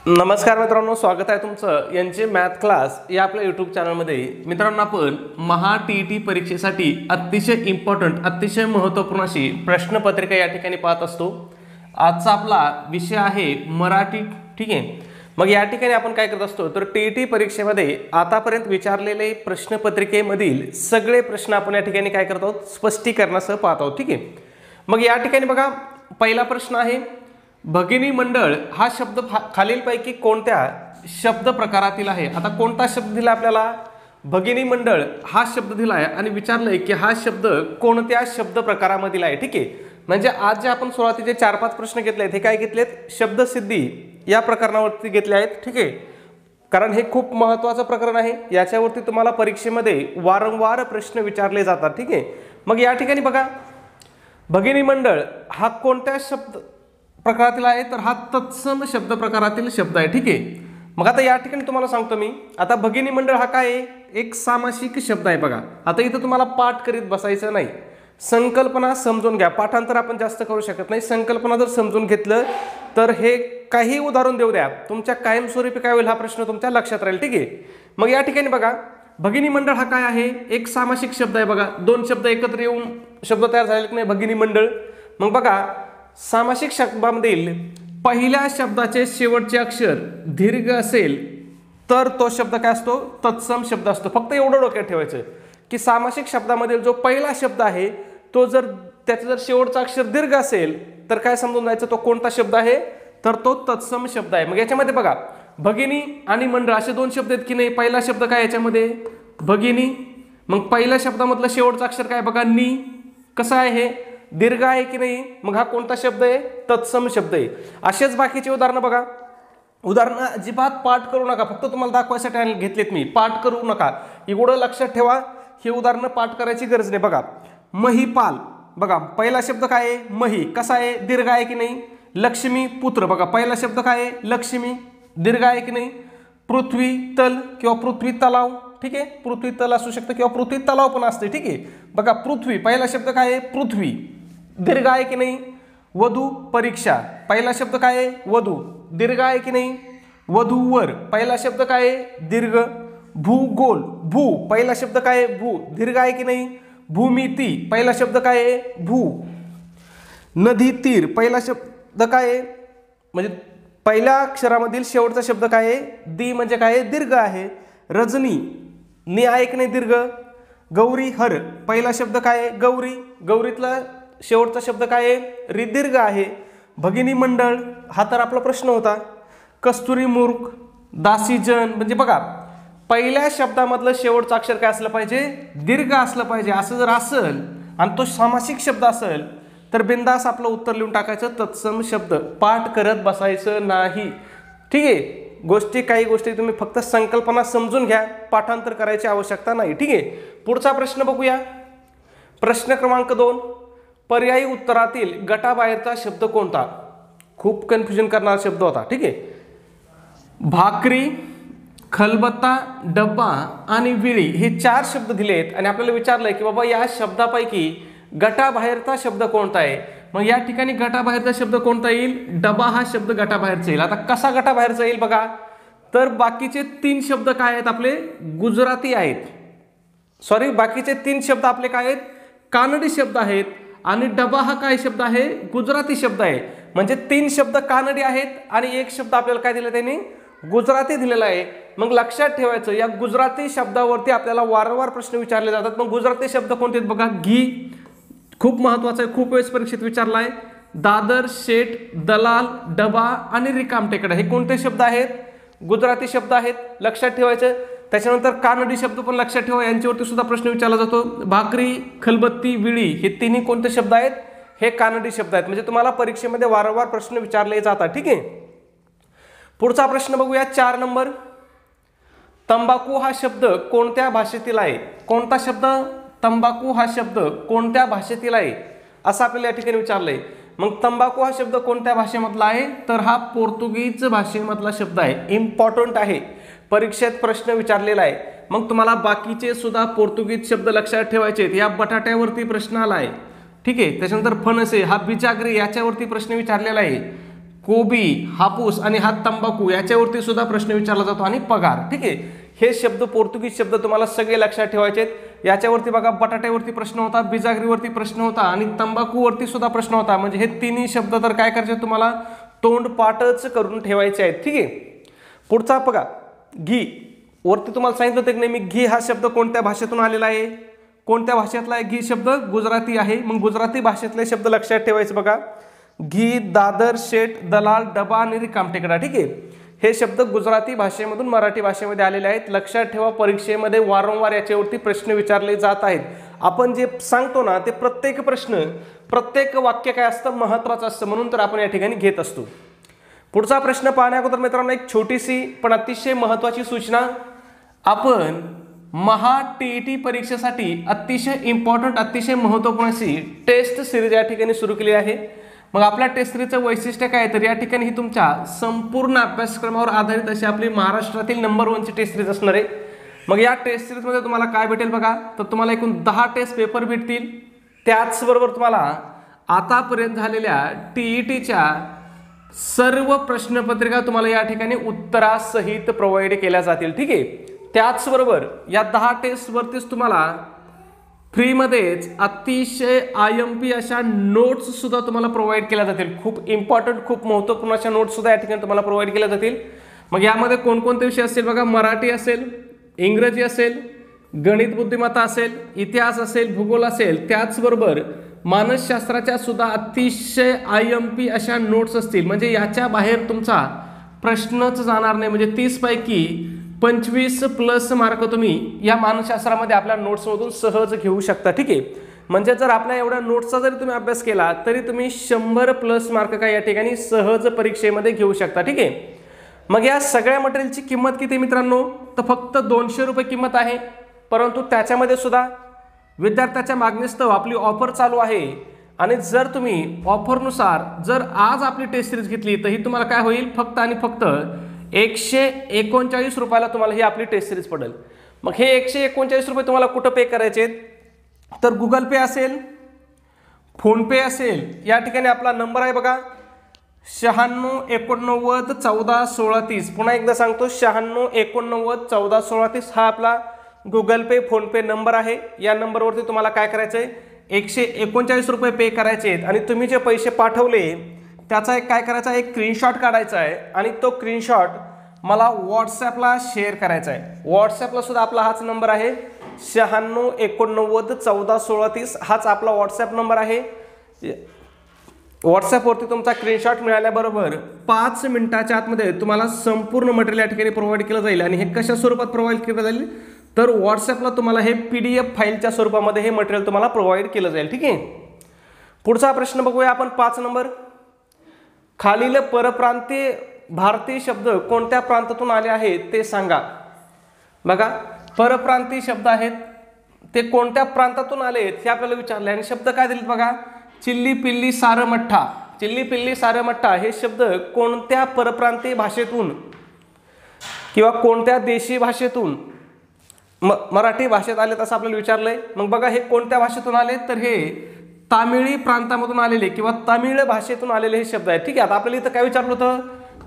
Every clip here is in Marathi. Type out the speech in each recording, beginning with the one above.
नमस्कार मित्रांनो, स्वागत आहे तुमचं यांचे मॅथ क्लास या आपल्या यूट्यूब चॅनलमध्ये। मित्रांनो, आपण महा टीईटी परीक्षेसाठी अतिशय इम्पॉर्टंट अतिशय महत्त्वपूर्ण अशी प्रश्नपत्रिका या ठिकाणी पाहत असतो। आजचा आपला विषय आहे मराठी। ठीक आहे, मग या ठिकाणी आपण काय करत असतो तर टीईटी परीक्षेमध्ये आतापर्यंत विचारलेले प्रश्नपत्रिकेमधील सगळे प्रश्न आपण या ठिकाणी काय करतो स्पष्टीकरणासह पाहत आहोत। ठीक आहे, मग या ठिकाणी बघा, पहिला प्रश्न आहे भगिनी मंडळ हा शब्द खालीलपैकी कोणत्या शब्द प्रकारातील आहे। आता कोणता शब्द दिला आपल्याला, भगिनी मंडळ हा शब्द दिला आहे आणि विचारलंय की हा शब्द कोणत्या शब्द प्रकारामधील आहे। ठीक आहे, म्हणजे आज जे आपण सुरुवातीचे 4-5 प्रश्न घेतले आहेत हे काय घेतलेत, शब्दसिद्धी या प्रकरणावरती घेतले आहेत। ठीक आहे, कारण हे खूप महत्त्वाचं प्रकरण आहे, याच्यावरती तुम्हाला परीक्षेमध्ये वारंवार प्रश्न विचारले जातात। ठीक आहे, मग या ठिकाणी बघा, भगिनी मंडळ हा कोणत्या शब्द प्रकारातील आहे तर हा तत्सम शब्द प्रकारातील शब्द आहे। ठीक आहे, मग आता या ठिकाणी तुम्हाला सांगतो मी, आता भगिनी मंडळ हा काय आहे, एक सामासिक शब्द आहे। बघा, आता इथं तुम्हाला पाठ करीत बसायचं नाही, संकल्पना समजून घ्या। पाठांतर आपण जास्त करू शकत नाही, संकल्पना जर समजून घेतलं तर हे काही उदाहरण देऊ द्या, तुमच्या कायमस्वरूपी काय होईल हा प्रश्न तुमच्या लक्षात राहील। ठीक आहे, मग या ठिकाणी बघा, भगिनी मंडळ हा काय आहे, एक सामासिक शब्द आहे। बघा, दोन शब्द एकत्र येऊन शब्द तयार झाले की नाही, भगिनी मंडळ। मग बघा, सामासिक शब्दामधील पहिल्या शब्दाचे शेवटचे अक्षर दीर्घ असेल तर तो शब्द काय असतो, तत्सम शब्द असतो। फक्त एवढं डोक्यात ठेवायचं की सामासिक शब्दामधील जो पहिला शब्द आहे तो जर त्याचं जर शेवटचा अक्षर दीर्घ असेल तर काय समजून जायचं, तो कोणता शब्द आहे तर तो तत्सम शब्द आहे। मग याच्यामध्ये बघा, भगिनी आणि मंडळ असे दोन शब्द आहेत की नाही, पहिला शब्द काय याच्यामध्ये भगिनी, मग पहिल्या शब्दामधलं शेवटचा अक्षर काय बघा नी, कसं आहे हे दीर्घ आहे की नाही, मग हा कोणता शब्द आहे, तत्सम शब्द आहे। असेच बाकीचे उदाहरणं बघा, उदाहरणं अजिबात पाठ करू नका, फक्त तुम्हाला दाखवायसाठी घेतलेत मी, पाठ करू नका, एवढं लक्षात ठेवा, हे उदाहरणं पाठ करायची गरज नाही। बघा, महिपाल, बघा पहिला शब्द काय आहे मही, कसा आहे दीर्घ आहे की नाही। लक्ष्मी पुत्र, बघा पहिला शब्द काय आहे लक्ष्मी, दीर्घ आहे की नाही। पृथ्वी तल किंवा पृथ्वी तलाव, ठीक आहे, पृथ्वी तल असू शकतं किंवा पृथ्वी तलाव पण असते। ठीक आहे, बघा पृथ्वी पहिला शब्द काय आहे पृथ्वी, दीर्घ आहे की नाही। वधू परीक्षा, पहिला शब्द काय आहे वधू, दीर्घ आहे की नाही। वधूवर, पहिला शब्द काय आहे दीर्घ। भूगोल, भू पहिला शब्द काय आहे भू, दीर्घ आहे की नाही। भूमिती, पहिला शब्द काय आहे भू। नदी तीर, पहिला शब्द काय आहे, म्हणजे पहिल्या अक्षरामधील शेवटचा शब्द काय आहे दी, म्हणजे काय आहे दीर्घ आहे। रजनी, नी आहे की नाही दीर्घ। गौरी हर, पहिला शब्द काय आहे गौरी, गौरीतला शेवटचा शब्द काय आहे री, दीर्घ आहे। भगिनी मंडळ हा तर आपला प्रश्न होता। कस्तुरी मूर्ख, दासीजन, म्हणजे बघा पहिल्या शब्दामधलं शेवटचं अक्षर काय असलं पाहिजे दीर्घ असलं पाहिजे। असं जर असेल आणि तो सामासिक शब्द असेल तर बिंदास आपलं उत्तर लिहून टाकायचं तत्सम शब्द, पाठ करत बसायचं नाही। ठीक आहे, काही गोष्टी तुम्ही फक्त संकल्पना समजून घ्या, पाठांतर करायची आवश्यकता नाही। ठीक आहे, पुढचा प्रश्न बघूया, प्रश्न क्रमांक 2, पर्यायी उत्तरातील गटाबाहेरचा शब्द कोणता। खूप कन्फ्युजन करणारा शब्द होता। ठीक आहे, भाकरी, खलबत्ता, डब्बा आणि विळी हे 4 शब्द दिलेत आणि आपल्याला विचारलंय की बाबा या शब्दापैकी गटाबाहेरचा शब्द कोणता आहे। मग या ठिकाणी गटाबाहेरचा शब्द कोणता येईल, डबा हा शब्द गटाबाहेरचा येईल। आता कसा गटाबाहेरचा येईल बघा, तर बाकीचे 3 शब्द काय आहेत आपले गुजराती आहेत, सॉरी बाकीचे 3 शब्द आपले काय आहेत कानडी शब्द आहेत आणि डबा हा काय शब्द आहे गुजराती शब्द आहे। म्हणजे 3 शब्द कानडी आहेत आणि 1 शब्द आपल्याला काय दिला त्यांनी गुजराती दिलेला आहे। मग लक्षात ठेवायचं, या गुजराती शब्दावरती आपल्याला वारंवार प्रश्न विचारले जातात। मग गुजराती शब्द कोणते आहेत बघा, घी खूप महत्वाचं आहे, खूप वेळेस परीक्षेत विचारलाय। दादर, शेठ, दलाल, डबा आणि रिकामटेकडा हे कोणते शब्द आहेत गुजराती शब्द आहेत, लक्षात ठेवायचं। त्याच्यानंतर कानडी शब्द पण लक्षात ठेवा, यांच्यावरती सुद्धा प्रश्न विचारला जातो। भाकरी, खलबत्ती, विळी हे तिन्ही कोणते शब्द आहेत, हे कानडी शब्द आहेत, म्हणजे तुम्हाला परीक्षेमध्ये वारंवार प्रश्न विचारले जातात। ठीक आहे, पुढचा प्रश्न बघूया 4 नंबर, तंबाखू हा शब्द कोणत्या भाषेतील आहे। कोणता शब्द, तंबाखू हा शब्द कोणत्या भाषेतील आहे असं आपल्याला या ठिकाणी विचारलंय। मग तंबाखू हा शब्द कोणत्या भाषेमधला आहे तर हा पोर्तुगीज भाषेमधला शब्द आहे, इम्पॉर्टंट आहे, परीक्षेत प्रश्न विचारलेला आहे। मग तुम्हाला बाकीचे सुद्धा पोर्तुगीज शब्द लक्षात ठेवायचे आहेत। या बटाट्यावरती प्रश्न आला आहे, ठीक आहे। त्याच्यानंतर फणसे हा बिजागरी याच्यावरती प्रश्न विचारलेला आहे। कोबी, हापूस आणि हा तंबाखू याच्यावरती सुद्धा प्रश्न विचारला जातो आणि पगार. ठीक आहे, हे शब्द पोर्तुगीज शब्द तुम्हाला सगळे लक्षात ठेवायचे आहेत. याच्यावरती बघा बटाट्यावरती प्रश्न होता, बिजागरीवरती प्रश्न होता आणि तंबाखूवरती सुद्धा प्रश्न होता. म्हणजे हे तिन्ही शब्द तर काय करायचे तुम्हाला तोंडपाठच करून ठेवायचे आहेत. ठीक आहे, पुढचा बघा घी वरती तुम्हाला सांगितलं होतं की नाही मी घी हा शब्द कोणत्या भाषेतून आलेला आहे, कोणत्या भाषेतला आहे घी शब्द, गुजराती आहे. मग गुजराती भाषेतले शब्द लक्षात ठेवायचे बघा घी, दादर, शेट, दलाल, डबा आणि रिकामटेकडा. ठीक आहे, हे शब्द गुजराती भाषेमधून मराठी भाषेमध्ये आलेले आहेत. लक्षात ठेवा परीक्षेमध्ये वारंवार याच्यावरती प्रश्न विचारले जात आहेत. आपण जे सांगतो ना ते प्रत्येक प्रश्न प्रत्येक वाक्य काय असतं महत्त्वाचं असतं, म्हणून तर आपण या ठिकाणी घेत असतो. पुढचा प्रश्न पाहण्याअगोदर मित्रांनो एक छोटीशी पण अतिशय महत्त्वाची सूचना. आपण महा टीईटी परीक्षेसाठी अतिशय इम्पॉर्टंट अतिशय महत्त्वपूर्ण अशी टेस्ट सिरीज या ठिकाणी सुरू केली आहे. मग आपल्या टेस्ट सिरीजचं वैशिष्ट्य काय तर या ठिकाणी ही तुमच्या संपूर्ण अभ्यासक्रमावर आधारित अशी आपली महाराष्ट्रातील नंबर 1ची टेस्ट सिरीज असणार आहे. मग या टेस्ट सिरीजमध्ये तुम्हाला काय भेटेल बघा, तर तुम्हाला एकूण 10 टेस्ट पेपर भेटतील. त्याचबरोबर तुम्हाला आतापर्यंत झालेल्या टीईटीच्या सर्व प्रश्नपत्रिका तुम्हाला या ठिकाणी उत्तरासहित प्रोव्हाइड केल्या जातील. ठीक आहे, त्याचबरोबर या 10 टेस्टवरतीच तुम्हाला फ्रीमध्येच अतिशय IMP अशा नोट्स सुद्धा तुम्हाला प्रोव्हाइड केल्या जातील. खूप इम्पॉर्टंट खूप महत्त्वपूर्ण अशा नोट्स सुद्धा या ठिकाणी तुम्हाला प्रोव्हाइड केल्या जातील. मग यामध्ये कोणकोणते विषय असतील बघा, मराठी असेल, इंग्रजी असेल, गणित बुद्धिमत्ता असेल, इतिहास असेल, भूगोल असेल, त्याचबरोबर मानसशास्त्राच्या सुद्धा अतिशय IMP अशा नोट्स असतील. म्हणजे याच्या बाहेर तुमचा प्रश्नच जाणार नाही. म्हणजे 30 पैकी 25+ मार्क तुम्ही या मानसशास्त्रामध्ये आपल्या नोट्समधून सहज घेऊ शकता. ठीक आहे, म्हणजे जर आपल्या एवढ्या नोट्सचा जरी तुम्ही अभ्यास केला तरी तुम्ही 100+ मार्क काय या ठिकाणी सहज परीक्षेमध्ये घेऊ शकता. ठीक आहे, मग या सगळ्या मटेरियलची किंमत किती मित्रांनो, तर फक्त 200 रुपये किंमत आहे. परंतु त्याच्यामध्ये सुद्धा विद्यार्थ्याच्या मागणीस्तव आपली ऑफर चालू आहे. आणि जर तुम्ही ऑफरनुसार जर आज आपली टेस्ट सिरीज घेतली तर ही तुम्हाला काय होईल फक्त आणि फक्त 139 रुपयाला तुम्हाला ही आपली टेस्ट सिरीज पडेल. मग हे 139 रुपये तुम्हाला कुठं पे करायचे तर गुगल पे असेल, फोनपे असेल. या ठिकाणी आपला नंबर आहे बघा 96 89 14 16 30. पुन्हा एकदा सांगतो 96 89 14 16 30 हा आपला गुगल पे फोनपे नंबर आहे. या नंबरवरती तुम्हाला काय करायचं आहे 139 रुपये पे करायचे आहेत. आणि तुम्ही जे पैसे पाठवले त्याचा एक काय करायचा एक स्क्रीनशॉट काढायचा आहे आणि तो स्क्रीनशॉट मला व्हॉट्सॲपला शेअर करायचा आहे. व्हॉट्सॲपला सुद्धा आपला हाच नंबर आहे 96 89 14 16 30 हाच आपला व्हॉट्सॲप नंबर आहे. व्हॉट्सॲपवरती तुमचा स्क्रीनशॉट मिळाल्याबरोबर 5 मिनिटाच्या आतमध्ये तुम्हाला संपूर्ण मटेरियल या ठिकाणी प्रोव्हाइड केलं जाईल. आणि हे कशा स्वरूपात प्रोव्हाइड केलं जाईल तर व्हॉट्सॲपला तुम्हाला हे PDF फाईलच्या स्वरूपामध्ये हे मटेरियल तुम्हाला प्रोव्हाइड केलं जाईल. ठीक आहे, पुढचा प्रश्न बघूया आपण 5 नंबर. खालील परप्रांतीय भारतीय शब्द कोणत्या प्रांतातून आले आहेत ते सांगा. बघा परप्रांतीय शब्द आहेत ते कोणत्या प्रांतातून आले आहेत हे आपल्याला विचारले. आणि शब्द काय दिलेत बघा चिल्ली पिल्ली सारमठ्ठा. चिल्ली पिल्ली सारमठ्ठा हे शब्द कोणत्या परप्रांतीय भाषेतून किंवा कोणत्या देशी भाषेतून मराठी भाषेत आलेत असं आपल्याला विचारलंय. मग बघा हे कोणत्या भाषेतून आले तर हे तामिळी प्रांतामधून आलेले किंवा तामिळ भाषेतून आलेले हे शब्द आहेत. ठीक आहे, आता आपल्याला इथं काय विचारलं होतं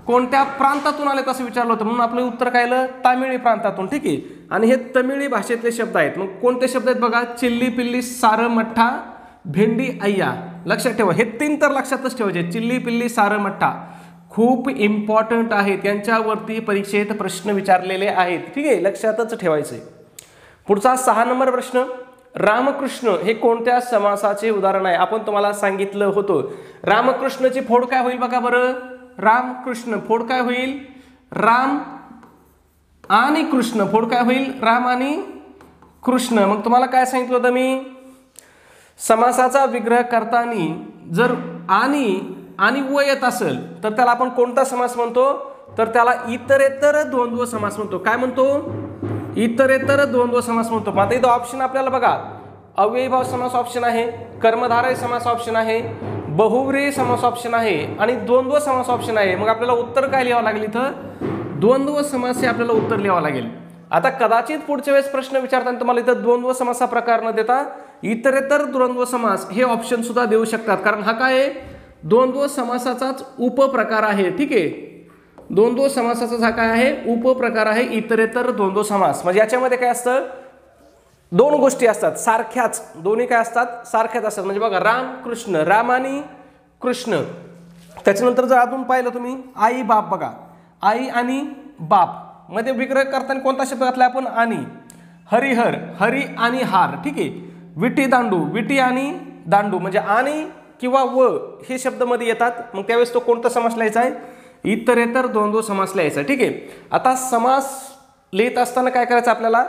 कोणत्या प्रांतातून आलेत असं विचारलं होतं म्हणून आपलं उत्तर काय आलं तामिळी प्रांतातून. ठीक आहे, आणि हे तमिळी भाषेतले शब्द आहेत. मग कोणते शब्द आहेत बघा चिल्ली पिल्ली सारमठ्ठा भेंडी अय्या. लक्षात ठेवा हे 3 तर लक्षातच ठेवायचे. चिल्ली पिल्ली सारमठ्ठा खूप इम्पॉर्टंट आहेत, यांच्यावरती परीक्षेत प्रश्न विचारलेले आहेत. ठीक आहे, लक्षातच ठेवायचे. पुढचा 6 नंबर प्रश्न. रामकृष्ण हे कोणत्या समासाचे उदाहरण आहे. आपण तुम्हाला सांगितलं होतं रामकृष्णची फोड काय होईल बघा बरं. रामकृष्ण फोड काय होईल राम आणि कृष्ण. फोड काय होईल राम आणि कृष्ण. मग तुम्हाला काय सांगितलं होतं मी समासाचा विग्रह करताना जर आणि व येत असेल तर त्याला आपण कोणता समास म्हणतो तर त्याला इतरेतर द्वंद्व समास म्हणतो. काय म्हणतो इतरेतर द्वंद्व समास म्हणतो. आता इथं ऑप्शन आपल्याला बघा अव्ययीभाव समास ऑप्शन आहे, कर्मधारय समास ऑप्शन आहे, बहुव्रीही समास ऑप्शन आहे आणि द्वंद्व समास ऑप्शन आहे. मग आपल्याला उत्तर काय लिहावं लागेल इथं द्वंद्व समास हे आपल्याला उत्तर लिहावं लागेल. आता कदाचित पुढच्या वेळेस प्रश्न विचारताना तुम्हाला इथं द्वंद्व समास हा प्रकार न देता इतरेतर द्वंद्व समास हे ऑप्शन सुद्धा देऊ शकतात. कारण हा काय द्वंद्व समासाचाच उपप्रकार आहे. ठीक आहे, द्वंद्व समासाचा हा काय आहे, उपप्रकार आहे इतरेतर द्वंद्व समास. म्हणजे याच्यामध्ये काय असतं, दोन गोष्टी असतात सारख्याच, दोन्ही काय असतात, सारख्याच असतात. म्हणजे बघा राम कृष्ण, राम आणि कृष्ण. त्याच्यानंतर जर अजून पाहिलं तुम्ही आई बाप, बघा आई आणि बाप मध्ये विग्रह करताना कोणता शब्द घातला आपण, आणि. हरिहर, हरी आणि हार. ठीक आहे, विटी दांडू, विटी आणि दांडू म्हणजे आणि किंवा व हे शब्द मध्ये येतात. मग त्यावेळेस तो कोणता समास लिहायचा आहे, इतरेतर द्वंद्व समास लिहायचा. ठीक आहे, आता समास लिहित असताना काय करायचं आपल्याला,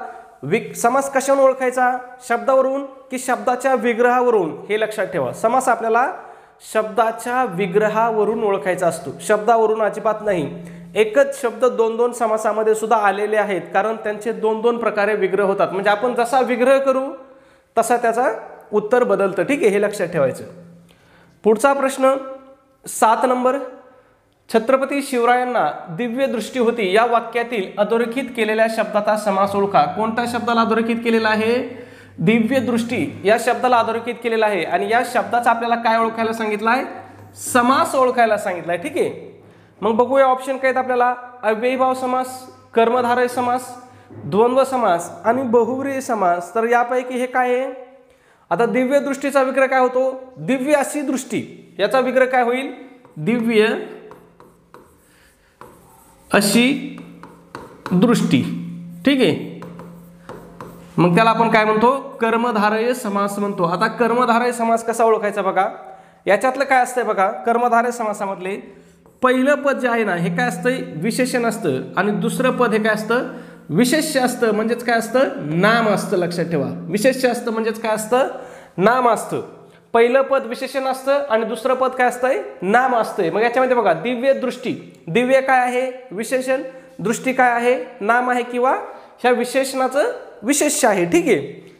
समास कशावरून ओळखायचा, शब्दावरून की शब्दाच्या विग्रहावरून, हे लक्षात ठेवा. समास आपल्याला शब्दाच्या विग्रहावरून ओळखायचा असतो, शब्दावरून अजिबात नाही. एकच शब्द दोन दोन समासामध्ये सुद्धा आलेले आहेत, कारण त्यांचे दोन दोन प्रकारे विग्रह होतात. म्हणजे आपण जसा विग्रह करू तसा त्याचा उत्तर बदलतं. ठीक आहे, हे लक्षात ठेवायचं. पुढचा प्रश्न 7 नंबर, छत्रपती शिवरायांना दिव्य दृष्टी होती या वाक्यातील अधोरेखित केलेल्या शब्दाचा समास ओळखा. कोणत्या शब्दाला अधोरेखित केलेला आहे, दिव्य दृष्टी या शब्दाला अधोरेखित केलेला आहे. आणि या शब्दाचा आपल्याला काय ओळखायला सांगितलं आहे, समास ओळखायला सांगितलं आहे. ठीक आहे, मग बघूया ऑप्शन काय आहेत आपल्याला, अव्ययीभाव समास, कर्मधारय समास, द्वंद्व समास आणि बहुव्रीही समास. तर यापैकी हे काय आहे, आता दिव्य दृष्टीचा विग्रह काय होतो, दिव्य अशी दृष्टी, याचा विग्रह काय होईल, दिव्य अशी दृष्टी. ठीक आहे, मग त्याला आपण काय म्हणतो, कर्मधारय समास म्हणतो. आता कर्मधारय समास कसा ओळखायचा बघा, याच्यातलं काय असतंय बघा, कर्मधारय समासामधले पहिलं पद जे आहे ना, हे काय असतंय, विशेषण असतं. आणि दुसरं पद हे काय असतं, विशेष्य असतं. म्हणजेच काय असतं, नाम असतं. लक्षात ठेवा, विशेष्य असतं म्हणजेच काय असतं, नाम असतं. पहिलं पद विशेषण असतं आणि दुसरं पद काय असतंय, नाम असतंय. मग याच्यामध्ये बघा दिव्य दृष्टी, दिव्य काय आहे, विशेषण, दृष्टी काय आहे, नाम आहे किंवा ह्या विशेषणाचं विशेष्य आहे. ठीक आहे,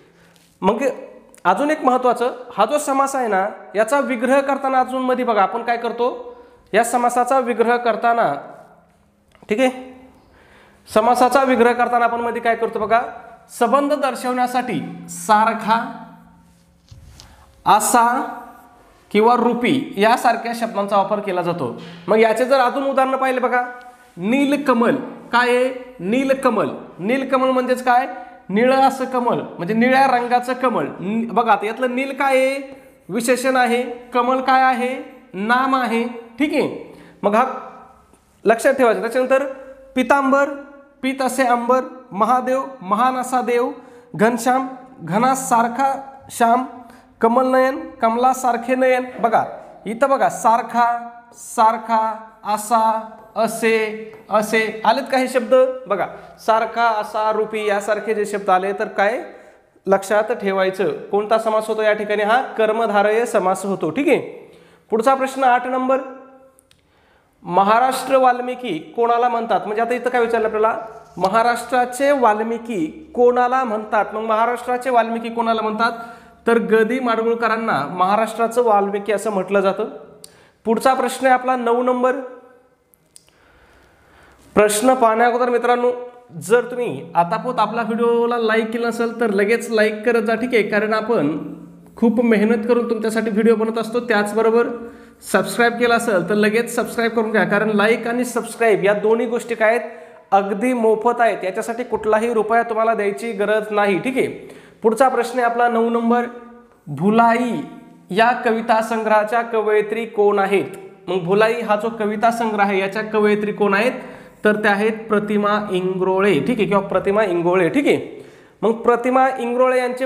मग अजून एक महत्वाचं, हा जो समास आहे ना, याचा विग्रह करताना अजून मध्ये बघा आपण काय करतो, या समासाचा विग्रह करताना, ठीक आहे, समासाचा विग्रह करताना आपण मध्ये काय करतो बघा, संबंध दर्शवण्यासाठी सारखा, असा किंवा रूपी यासारख्या शब्दांचा वापर केला जातो. मग याचे जर अजून उदाहरण पाहिले बघा, नीलकमल काय आहे, नीलकमल, नीलकमल म्हणजेच काय, निळं असं कमल म्हणजे निळ्या रंगाचं कमल. बघा आता यातलं नील काय आहे, विशेषण आहे, कमल काय आहे, नाम आहे. ठीक आहे, मग हा लक्षात ठेवायचं. त्याच्यानंतर पितांबर, पीत असे अंबर, महादेव, महान असा देव, घनश्याम, घनासारखा श्याम, कमलनयन, कमलासारखे नयन. बघा इथं बघा सारखा, सारखा, असा, असे, असे आलेत काही शब्द. बघा सारखा, असा, रूपी यासारखे जे शब्द आले तर काय लक्षात ठेवायचं, कोणता समास होतो या ठिकाणी, हा कर्मधारय समास होतो. ठीक आहे, पुढचा प्रश्न 8 नंबर, महाराष्ट्र वाल्मिकी कोणाला म्हणतात. म्हणजे आता इथं काय विचारलं आपल्याला, महाराष्ट्राचे वाल्मिकी कोणाला म्हणतात. मग महाराष्ट्राचे वाल्मिकी कोणाला म्हणतात, तर ग. दि. माडगुळकरांना महाराष्ट्राचं वाल्मिकी असं म्हटलं जातं. पुढचा प्रश्न आहे आपला 9 नंबर. प्रश्न पाहण्या अगोदर मित्रांनो, जर तुम्ही आतापर्यंत आपला व्हिडिओला लाईक केला नसेल तर लगेच लाईक करत जा. ठीक आहे, कारण आपण खूप मेहनत करून तुमच्यासाठी व्हिडिओ बनवत असतो. त्याचबरोबर सबस्क्राईब केला असेल तर लगेच सबस्क्राईब करून घ्या, कारण लाईक आणि सबस्क्राईब या दोन्ही गोष्टी काय आहेत, अगदी मोफत आहेत. याच्यासाठी कुठलाही रुपया तुम्हाला द्यायची गरज नाही. ठीक आहे, पुढचा प्रश्न आहे आपला 9 नंबर, भुलाई या कविता संग्रहाच्या कवयित्री कोण आहेत. मग भुलाई हा जो कविता संग्रह आहे याच्या कवयित्री कोण आहेत, तर त्या आहेत प्रतिमा इंगोळे. ठीक आहे, किंवा प्रतिमा इंगोळे. ठीक आहे, मग प्रतिमा इंगोळे यांचे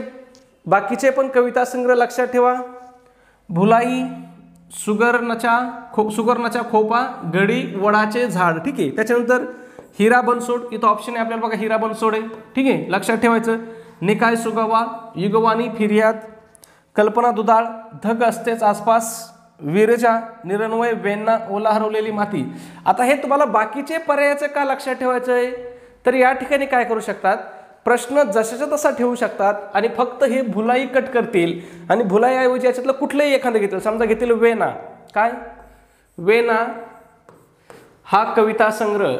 बाकीचे पण कविता संग्रह लक्षात ठेवा. भुलाई, सुगर्णाचा खोपा, गडी, वडाचे झाड. ठीक आहे, त्याच्यानंतर हिरा बनसोड, इथं ऑप्शन आहे आपल्याला बघा, हिरा बनसोड आहे. ठीक आहे, लक्षात ठेवायचं. निकाय सुगवा, युगवानी फिर्याद, कल्पना दुधाळ, धग असतेच आसपास, विरजा, निरन्वय, वेण्णा, ओला हरवलेली माती. आता हे तुम्हाला बाकीचे पर्यायाचं का लक्षात ठेवायचं आहे, तर या ठिकाणी काय करू शकतात, प्रश्न जशाचा तसा ठेवू शकतात आणि फक्त हे भुलाई कट करतील आणि भुलाई ऐवजी याच्यातलं कुठलंही एखादं घेतील. समजा घेतील वेणा, काय वेणा हा कविता संग्रह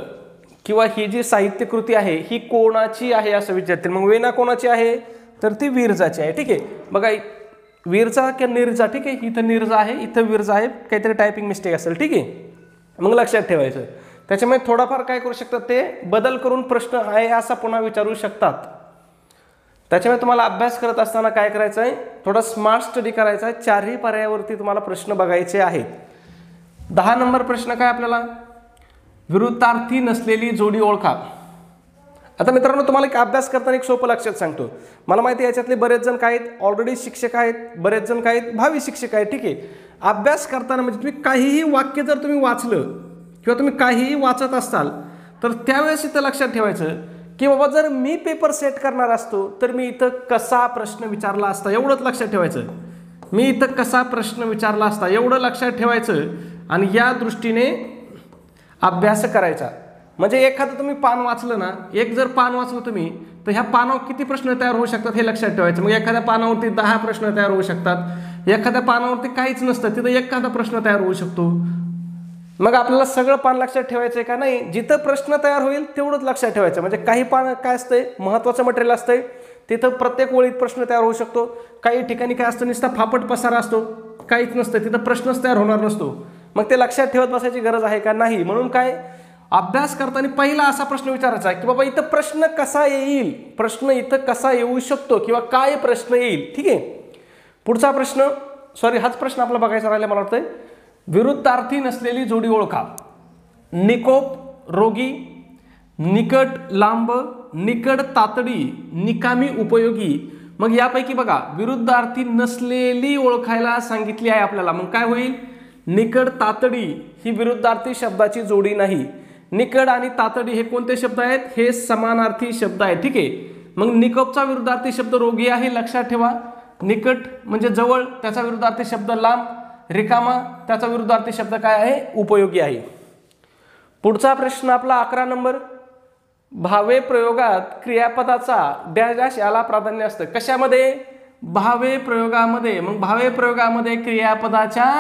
किंवा ही जी साहित्य कृती आहे ही कोणाची आहे असं विचारतील. मग वेणा कोणाची आहे, तर ती विरजाची आहे. ठीक आहे, बघा विरजा किंवा निर्जा, ठीक आहे. इथं निर्जा आहे, इथं विरजा आहे, काहीतरी टायपिंग मिस्टेक असेल, ठीक आहे. मग लक्षात ठेवायचं. त्याच्यामुळे थोडाफार काय करू शकतात, ते बदल करून प्रश्न आहे असा पुन्हा विचारू शकतात. त्याच्यामुळे तुम्हाला अभ्यास करत असताना काय करायचं आहे, थोडा स्मार्ट स्टडी करायचा आहे. चारही पर्यायावरती तुम्हाला प्रश्न बघायचे आहेत. 10 नंबर प्रश्न काय आपल्याला, विरुद्धार्थी नसलेली जोडी ओळखा. आता मित्रांनो, तुम्हाला एक अभ्यास करताना एक सोपं लक्षात सांगतो. मला माहिती आहे याच्यातले बरेच जण काय आहेत, ऑलरेडी शिक्षक आहेत, बरेच जण काय आहेत, भावी शिक्षक आहेत, ठीक आहे. अभ्यास करताना म्हणजे तुम्ही काहीही वाक्य जर तुम्ही वाचलं किंवा तुम्ही काहीही वाचत असाल तर त्यावेळेस इथं लक्षात ठेवायचं की बाबा, जर मी पेपर सेट करणार असतो तर मी इथं कसा प्रश्न विचारला असता, एवढंच लक्षात ठेवायचं. मी इथं कसा प्रश्न विचारला असता एवढं लक्षात ठेवायचं आणि या दृष्टीने अभ्यास करायचा. म्हणजे एखादं तुम्ही पान वाचलं ना, एक जर पान वाचलं तुम्ही तर ह्या पानावर किती प्रश्न तयार होऊ शकतात हे लक्षात ठेवायचं. मग एखाद्या पानावरती 10 प्रश्न तयार होऊ शकतात, एखाद्या पानावरती काहीच नसतं तिथं एखादा प्रश्न तयार होऊ शकतो. मग आपल्याला सगळं पान लक्षात ठेवायचं का नाही, जिथं प्रश्न तयार होईल तेवढंच लक्षात ठेवायचं. म्हणजे काही पान काय असतंय, महत्त्वाचं मटेरियल असतंय, तिथं प्रत्येक ओळीत प्रश्न तयार होऊ शकतो. काही ठिकाणी काय असतं, नुसता फापट पसारा असतो, काहीच नसतं, तिथं प्रश्नच तयार होणार नसतो. मग ते लक्षात ठेवत बसायची गरज आहे का नाही. म्हणून काय, अभ्यास करताना पहिला असा प्रश्न विचारायचा की बाबा इथं प्रश्न कसा येईल, प्रश्न इथं कसा येऊ शकतो किंवा काय प्रश्न येईल, ठीक आहे. पुढचा प्रश्न, सॉरी हाच प्रश्न आपला बघायचा राहिला मला वाटतंय. विरुद्धार्थी नसलेली जोडी ओळखा. निकोप रोगी, निकट लांब, निकट तातडी, निकामी उपयोगी. मग यापैकी बघा, विरुद्धार्थी नसलेली ओळखायला सांगितली आहे आपल्याला. मग काय होईल, निकट तातडी ही विरुद्धार्थी शब्दाची जोडी नाही. निकट आणि तातडी हे कोणते शब्द आहेत, हे समानार्थी शब्द आहेत, ठीक आहे. मग निकोपचा विरुद्धार्थी शब्द रोगी आहे, लक्षात ठेवा. निकट म्हणजे जवळ, त्याचा विरुद्धार्थी शब्द लांब. रिकामा, त्याचा विरुद्धार्थी शब्द काय आहे, उपयोगी आहे. पुढचा प्रश्न आपला 11 नंबर. भावे प्रयोगात क्रियापदाचा डॅश डॅश याला प्राधान्य असतं. कशामध्ये, भावे प्रयोगामध्ये. मग भावे प्रयोगामध्ये क्रियापदाच्या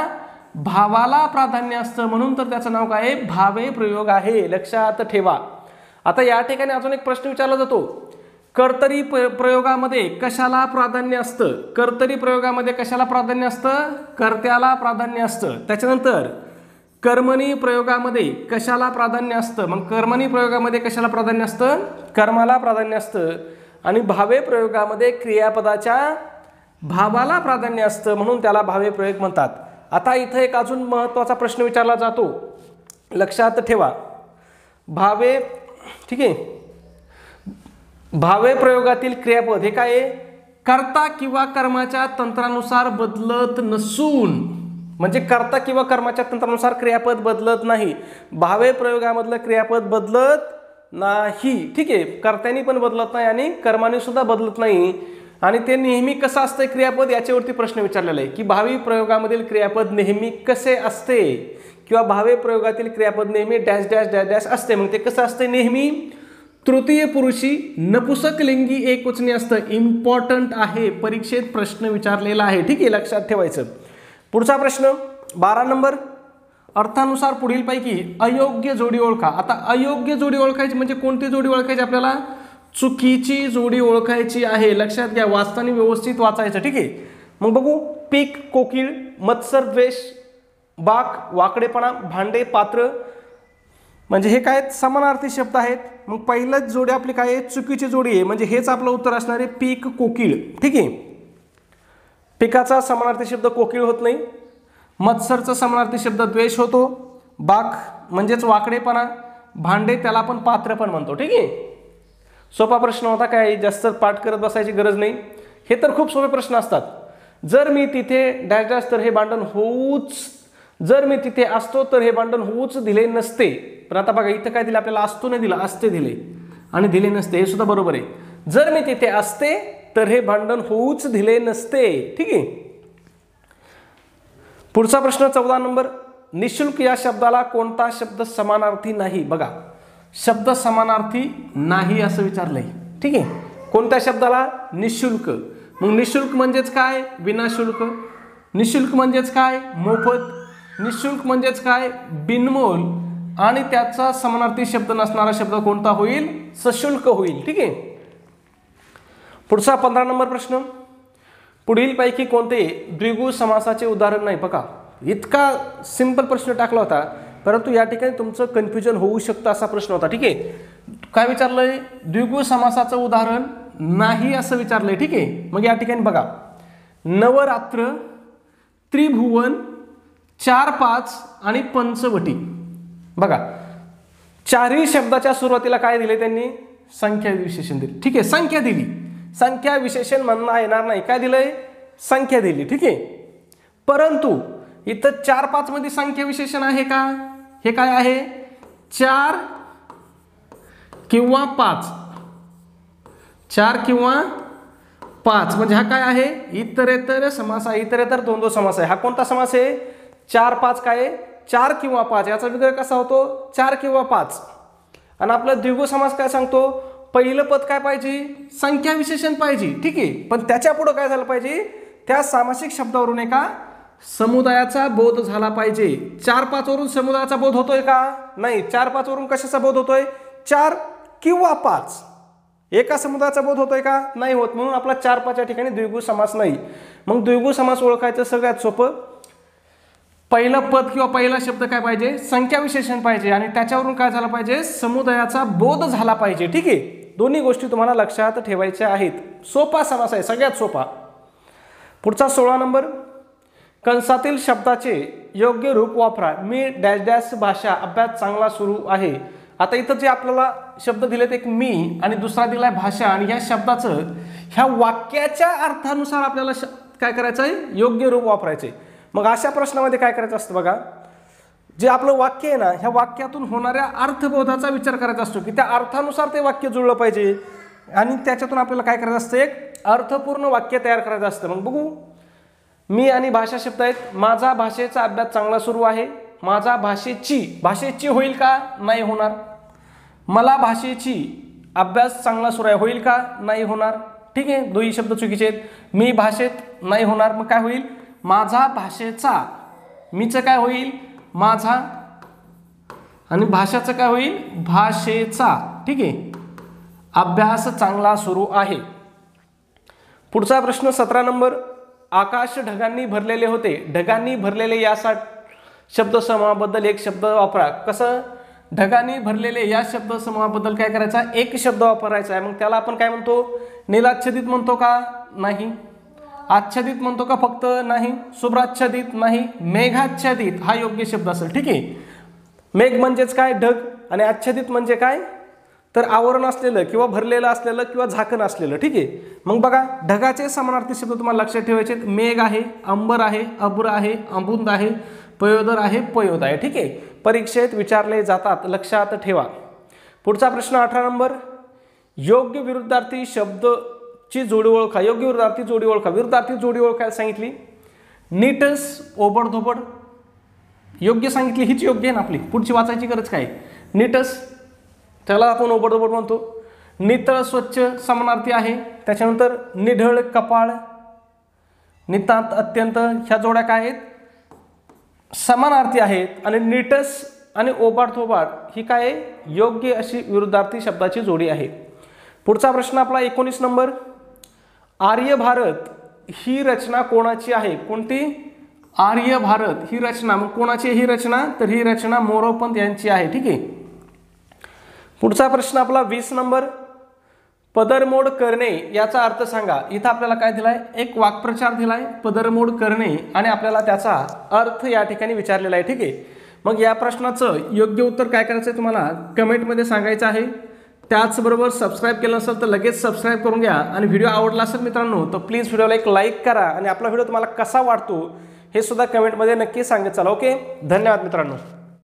भावाला प्राधान्य असतं, म्हणून तर त्याचं नाव काय आहे, भावे प्रयोग आहे, लक्षात ठेवा. आता या ठिकाणी अजून एक प्रश्न विचारला जातो, कर्तरी प्रयोगामध्ये कशाला प्राधान्य असतं. कर्तरी प्रयोगामध्ये कशाला प्राधान्य असतं, कर्त्याला प्राधान्य असतं. त्याच्यानंतर कर्मणी प्रयोगामध्ये कशाला प्राधान्य असतं. मग कर्मणी प्रयोगामध्ये कशाला प्राधान्य असतं, कर्माला प्राधान्य असतं. आणि भावे प्रयोगामध्ये क्रियापदाच्या भावाला प्राधान्य असतं, म्हणून त्याला भावे प्रयोग म्हणतात. आता इथं एक अजून महत्त्वाचा प्रश्न विचारला जातो, लक्षात ठेवा. भावे, ठीक आहे, भावे प्रयोगातील क्रियापद हे काय आहे, कर्ता किंवा कर्माच्या तंत्रानुसार बदलत नसून. म्हणजे कर्ता किंवा कर्माच्या तंत्रानुसार क्रियापद बदलत नाही. भावे प्रयोगामधलं क्रियापद बदलत नाही, ठीक आहे. कर्त्याने पण बदलत नाही आणि कर्माने सुद्धा बदलत नाही. आणि ते नेहमी कसं असतं क्रियापद, याच्यावरती प्रश्न विचारलेला आहे की भावी प्रयोगामधील क्रियापद नेहमी कसे असते, किंवा भावे प्रयोगातील क्रियापद नेहमी डॅश डॅश डॅश डॅश असते. मग ते कसं असते, नेहमी तृतीय पुरुषी नपुसक लिंगी एकवचनी असतं. इम्पॉर्टंट आहे, परीक्षेत प्रश्न विचारलेला आहे, ठीक आहे, लक्षात ठेवायचं. पुढचा प्रश्न 12 नंबर. अर्थानुसार पुढील पैकी अयोग्य जोडी ओळखा. आता अयोग्य जोडी ओळखायची म्हणजे कोणती जोडी ओळखायची आपल्याला, चुकीची जोडी ओळखायची आहे, लक्षात घ्या. वाचताना व्यवस्थित वाचायचं, ठीक आहे. मग बघू, पीक कोकिळ, मत्सर द्वेष, बाक वाकडेपणा, भांडे पात्र. म्हणजे हे काय समानार्थी शब्द आहेत. मग पहिलंच जोडी आपली काय आहे, चुकीची जोडी आहे. म्हणजे हेच आपलं उत्तर असणार आहे, पीक कोकिळ, ठीक आहे. पिकाचा समानार्थी शब्द कोकिळ होत नाही. मत्सरचा समानार्थी शब्द द्वेष होतो. बाक म्हणजेच वाकडेपणा. भांडे त्याला आपण पात्र पण म्हणतो, ठीक आहे. सोपा प्रश्न होता, काय जास्त पाठ करत बसायची गरज नाही. हे तर खूप सोपे प्रश्न असतात. जर मी तिथे डॅश डॅश तर हे भांडण होऊच, जर मी तिथे असतो तर हे भांडण होऊच दिले नसते. पण आता बघा इथं काय दिलं आपल्याला, असतो नाही दिला, असते दिले आणि दिले नसते, हे सुद्धा बरोबर आहे. जर मी तिथे असते तर हे भांडण होऊच दिले नसते, ठीक आहे. पुढचा प्रश्न 14 नंबर. निशुल्क या शब्दाला कोणता शब्द समानार्थी नाही. बघा, शब्द समानार्थी नाही असं विचारलंय, ठीक आहे. कोणत्या शब्दाला, निशुल्क. मग निशुल्क म्हणजेच काय, विनाशुल्क. निशुल्क म्हणजेच काय, मोफत. निशुल्क म्हणजेच काय, बिनमोल. आणि त्याचा समानार्थी शब्द नसणारा शब्द कोणता होईल, सशुल्क होईल, ठीक आहे. पुढचा 15 नंबर प्रश्न. पुढीलपैकी कोणते द्विगु समासाचे उदाहरण नाही? बघा इतका सिंपल प्रश्न टाकला होता, परंतु या ठिकाणी तुमचं कन्फ्युजन होऊ शकतं असा प्रश्न होता. ठीक आहे, काय विचारलंय? द्विगु समासाचं उदाहरण नाही असं विचारलंय. ठीक आहे, मग या ठिकाणी बघा नवरात्र, त्रिभुवन, 4-5 आणि पंचवटी. बघा चारही शब्दाच्या सुरुवातीला काय दिले त्यांनी? संख्या विशेषण दिले. ठीक आहे, संख्या दिली, संख्या विशेषण म्हणणं येणार नाही. काय दिलंय? संख्या दिली. ठीक आहे, परंतु इथं 4-5 मध्ये संख्या विशेषण आहे का? हे काय आहे? 4 किंवा 5, 4 किंवा 5 म्हणजे हा काय आहे? इतरेतर समास आहे. इतरेतर द्वंद्व समास आहे. हा कोणता समास आहे? 4-5 काय आहे? 4 किंवा 5. याचा विग्रह कसा होतो? 4 किंवा 5. आणि आपला द्विगु समास काय सांगतो? पहिलं पद काय पाहिजे? संख्या विशेषण पाहिजे. ठीक आहे, पण त्याच्या पुढे काय झालं पाहिजे? त्या सामासिक शब्दावरून एका समुदायाचा बोध झाला पाहिजे. 4-5 वरून समुदायाचा बोध होतोय का? नाही. 4-5 वरून कशाचा बोध होतोय? 4 किंवा 5 एका समुदायाचा बोध होतोय का? नाही होत. म्हणून आपला 4-5 या ठिकाणी द्विगु समास नाही. मग द्विगु समास ओळखायचं सगळ्यात सोपं, पहिलं पद किंवा पहिला शब्द काय पाहिजे? संख्या विशेषण पाहिजे आणि त्याच्यावरून काय झालं पाहिजे? समुदायाचा बोध झाला पाहिजे. ठीक आहे, दोन्ही गोष्टी तुम्हाला लक्षात ठेवायच्या आहेत. सोपा समास आहे, सगळ्यात सोपा. पुढचा 16 नंबर, कंसातील शब्दाचे योग्य रूप वापरा. मी डॅश डॅश भाषा अभ्यास चांगला सुरू आहे. आता इथं जे आपल्याला शब्द दिलेत, एक मी आणि दुसरा दिलाय भाषा, आणि या शब्दाचं ह्या वाक्याच्या अर्थानुसार आपल्याला काय करायचं आहे? योग्य रूप वापरायचे. मग अशा प्रश्नामध्ये काय करायचं असतं? बघा जे आपलं वाक्य आहे ना, ह्या वाक्यातून होणाऱ्या अर्थबोधाचा विचार करायचा असतो की त्या अर्थानुसार ते वाक्य जुळलं पाहिजे आणि त्याच्यातून आपल्याला काय करायचं असतं? एक अर्थपूर्ण वाक्य तयार करायचं असतं. मग बघू, मी आणि भाषा शब्द आहेत. माझा भाषेचा अभ्यास चांगला सुरू आहे. माझा भाषेची, भाषेची होईल का? नाही होणार. मला भाषेची अभ्यास चांगला सुरू आहे, होईल का? नाही होणार. ठीक आहे, दोन्ही शब्द चुकीचे आहेत. मी भाषेत नाही होणार. मग काय होईल? माझा भाषेचा, मीचं काय होईल? माझा, आणि भाषाचं काय होईल? भाषेचा. ठीक आहे, अभ्यास चांगला सुरू आहे. पुढचा प्रश्न 17 नंबर, आकाश ढगांनी भरलेले होते. ढगांनी भरलेले या शब्दसमूहाबद्दल एक शब्द वापरा. कसं? ढगांनी भरलेले या शब्दसमूहाबद्दल काय करायचा? एक शब्द वापरायचा आहे. मग त्याला आपण काय म्हणतो? नीलाच्छादित म्हणतो का? नाही. आच्छादित म्हणतो का? फक्त नाही. शुभ्राच्छादित नाही. मेघाच्छादित हा योग्य शब्द असेल. ठीक आहे, मेघ म्हणजेच काय? ढग. आणि आच्छादित म्हणजे काय? तर आवरण असलेलं किंवा भरलेलं असलेलं किंवा झाकण असलेलं. ठीक आहे, मग बघा ढगाचे समानार्थी शब्द तुम्हाला लक्षात ठेवायचे. मेघ आहे, अंबर आहे, अब्र आहे, अबुंद आहे, पयोदर आहे, पयोद आहे. ठीक आहे, परीक्षेत विचारले जातात, लक्षात ठेवा. पुढचा प्रश्न 18 नंबर, योग्य विरुद्धार्थी शब्दची जोडी ओळखा. योग्य विरुद्धार्थी जोडी ओळखा. विरुद्धार्थी जोडी ओळखायला सांगितली. नीटस, ओबडधोबड योग्य सांगितली, हीच योग्य आहे ना आपली. पुढची वाचायची गरज काय? नीटस, त्याला आपण ओबडधोबड म्हणतो. नितळ, स्वच्छ समानार्थी आहे. त्याच्यानंतर निढळ, कपाळ, नितांत, अत्यंत ह्या जोड्या काय आहेत? समानार्थी आहेत. आणि नीटस आणि ओबाडथोबाड ही काय आहे? योग्य अशी विरुद्धार्थी शब्दाची जोडी आहे. पुढचा प्रश्न आपला 19 नंबर, आर्य भारत ही रचना कोणाची आहे? कोणती? आर्य भारत ही रचना. मग कोणाची ही रचना? तर ही रचना मोरोपंत यांची आहे. ठीक आहे, पुढचा प्रश्न आपला 20 नंबर, पदरमोड करणे याचा अर्थ सांगा. इथं आपल्याला काय दिलाय? एक वाक्प्रचार दिलाय, पदरमोड करणे, आणि आपल्याला त्याचा अर्थ या ठिकाणी विचारलेला आहे. ठीक आहे, मग या प्रश्नाचं योग्य उत्तर काय करायचं आहे तुम्हाला कमेंटमध्ये सांगायचं आहे. त्याचबरोबर सबस्क्राईब केलं नसेल तर लगेच सबस्क्राईब करून घ्या. आणि व्हिडिओ आवडला असेल मित्रांनो तर प्लीज व्हिडिओला एक लाईक करा आणि आपला व्हिडिओ तुम्हाला कसा वाटतो हे सुद्धा कमेंटमध्ये नक्की सांगत चला. ओके, धन्यवाद मित्रांनो.